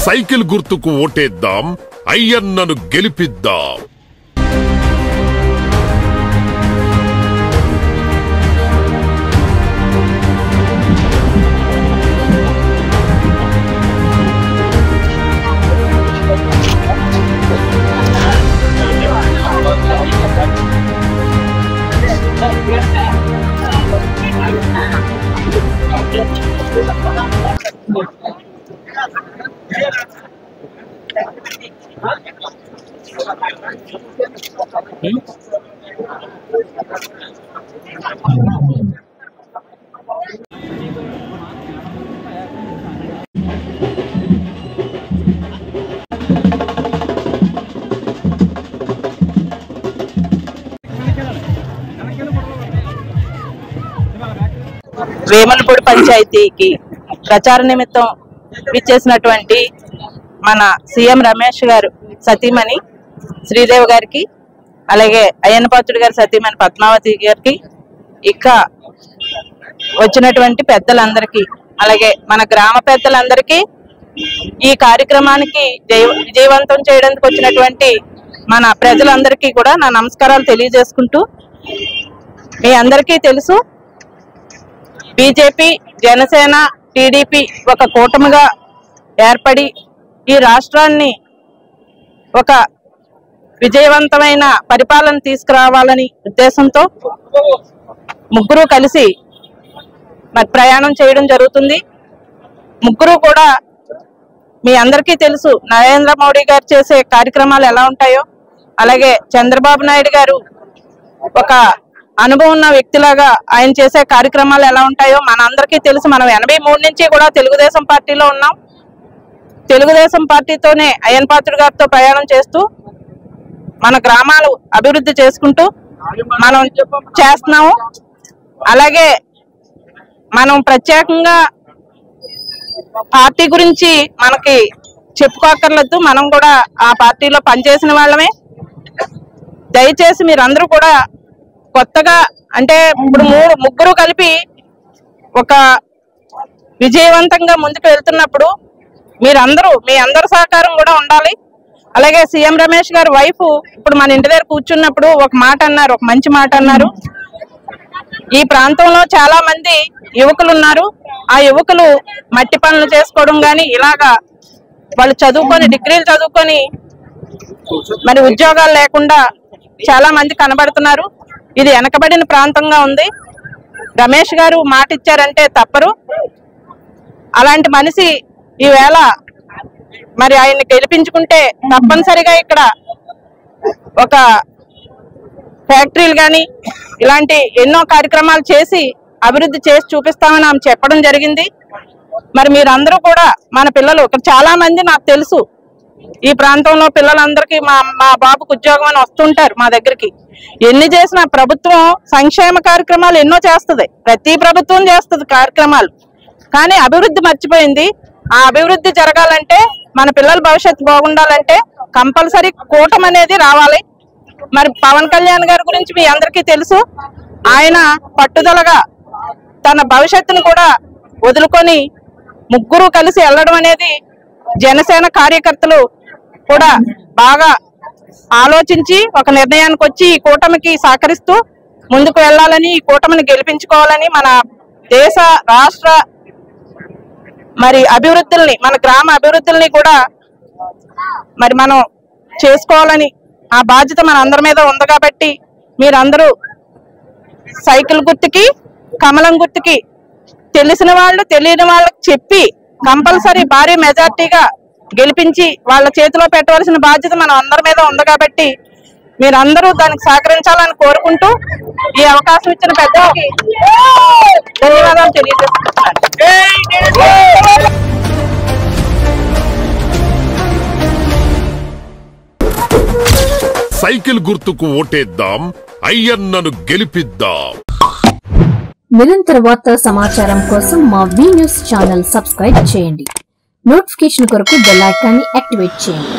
Cycle గుర్తుకు ఓటేద్దాం, అయ్యన్నను గెలిపిద్దాం. వేమలపూడి పంచాయతీకి ప్రచార నిమిత్తం ఇచ్చేసినటువంటి మన సీఎం రమేష్ గారు సతీమణి శ్రీదేవి గారికి, అలాగే అయ్యన్నపాత్రుడు గారి సతీమణి పద్మావతి గారికి, ఇక వచ్చినటువంటి పెద్దలందరికీ, అలాగే మన గ్రామ పెద్దలందరికీ, ఈ కార్యక్రమానికి విజయవంతం చేయడానికి వచ్చినటువంటి మన ప్రజలందరికీ కూడా నా నమస్కారాలు తెలియజేసుకుంటూ, మీ అందరికీ తెలుసు బీజేపీ, జనసేన, టీడీపీ ఒక కూటమిగా ఏర్పడి ఈ రాష్ట్రాన్ని ఒక విజయవంతమైన పరిపాలన తీసుకురావాలని ఉద్దేశంతో ముగ్గురు కలిసి ప్రయాణం చేయడం జరుగుతుంది. ముగ్గురు కూడా మీ అందరికీ తెలుసు నరేంద్ర మోడీ గారు చేసే కార్యక్రమాలు ఎలా ఉంటాయో, అలాగే చంద్రబాబు నాయుడు గారు ఒక అనుభవం ఉన్న వ్యక్తిలాగా ఆయన చేసే కార్యక్రమాలు ఎలా ఉంటాయో మనందరికీ తెలుసు. మనం 83 నుంచి కూడా తెలుగుదేశం పార్టీలో ఉన్నాం. తెలుగుదేశం పార్టీతోనే అయ్యన్నపాత్రుడు గారితో ప్రయాణం చేస్తూ మన గ్రామాలు అభివృద్ధి చేసుకుంటూ మనం చేస్తున్నాము. అలాగే మనం ప్రత్యేకంగా పార్టీ గురించి మనకి చెప్పుకోక్కర్లేదు, మనం కూడా ఆ పార్టీలో పనిచేసిన వాళ్ళమే. దయచేసి మీరందరూ కూడా కొత్తగా అంటే ఇప్పుడు ముగ్గురు కలిపి ఒక విజయవంతంగా ముందుకు వెళ్తున్నప్పుడు మీరందరూ మీ అందరి సహకారం కూడా ఉండాలి. అలాగే సీఎం రమేష్ గారి వైఫ్ ఇప్పుడు మన ఇంటి దగ్గర కూర్చున్నప్పుడు ఒక మాట అన్నారు, ఒక మంచి మాట అన్నారు. ఈ ప్రాంతంలో చాలా మంది యువకులు ఉన్నారు, ఆ యువకులు మట్టి పనులు చేసుకోవడం కానీ ఇలాగా వాళ్ళు చదువుకొని డిగ్రీలు చదువుకొని మరి ఉద్యోగాలు లేకుండా చాలా మంది కనబడుతున్నారు. ఇది వెనకబడిన ప్రాంతంగా ఉంది. రమేష్ గారు మాట ఇచ్చారంటే తప్పరు. అలాంటి మనిషి ఈవేళ మరి ఆయన్ని గెలిపించుకుంటే తప్పనిసరిగా ఇక్కడ ఒక ఫ్యాక్టరీలు కానీ ఇలాంటి ఎన్నో కార్యక్రమాలు చేసి అభివృద్ధి చేసి చూపిస్తామని ఆమె చెప్పడం జరిగింది. మరి మీరందరూ కూడా మన పిల్లలు ఇక్కడ చాలా మంది నాకు తెలుసు, ఈ ప్రాంతంలో పిల్లలందరికీ మా బాబుకు ఉద్యోగం అని వస్తుంటారు మా దగ్గరికి. ఎన్ని చేసినా ప్రభుత్వం సంక్షేమ కార్యక్రమాలు ఎన్నో చేస్తుంది, ప్రతి ప్రభుత్వం చేస్తుంది కార్యక్రమాలు, కానీ అభివృద్ధి మర్చిపోయింది. ఆ అభివృద్ధి జరగాలంటే మన పిల్లల భవిష్యత్తు బాగుండాలంటే కంపల్సరీ కూటమి అనేది రావాలి. మరి పవన్ కళ్యాణ్ గారి గురించి మీ అందరికీ తెలుసు, ఆయన పట్టుదలగా తన భవిష్యత్తును కూడా వదులుకొని ముగ్గురు కలిసి వెళ్ళడం అనేది జనసేన కార్యకర్తలు కూడా బాగా ఆలోచించి ఒక నిర్ణయానికి వచ్చి ఈ కూటమికి సహకరిస్తూ ముందుకు వెళ్ళాలని, ఈ కూటమిని గెలిపించుకోవాలని, మన దేశ రాష్ట్ర మరి అభివృద్ధుల్ని మన గ్రామ అభివృద్ధుల్ని కూడా మరి మనం చేసుకోవాలని ఆ బాధ్యత మన అందరి మీద ఉంది. కాబట్టి మీరందరూ సైకిల్ గుర్తుకి, కమలం గుర్తుకి తెలిసిన వాళ్ళు తెలియని వాళ్ళకి చెప్పి కంపల్సరీ భారీ మెజార్టీగా గెలిపించి వాళ్ళ చేతిలో పెట్టవలసిన బాధ్యత మన అందరి మీద ఉంది. కాబట్టి మీరందరూ దానికి సహకరించాలని కోరుకుంటూ ఈ అవకాశం ఇచ్చిన పెద్దలకి ధన్యవాదాలు తెలియజేస్తున్నాను. సైకిల్ గుర్తుకు ఓటేద్దాం, అయ్యన్నను గెలిపిద్దాం. నిరంతర వార్తా సమాచారం కోసం మా వి న్యూస్ ఛానల్ సబ్స్క్రైబ్ చేయండి. నోటిఫికేషన్ కొరకు బెల్ ఐకాన్ ని యాక్టివేట్ చేయండి.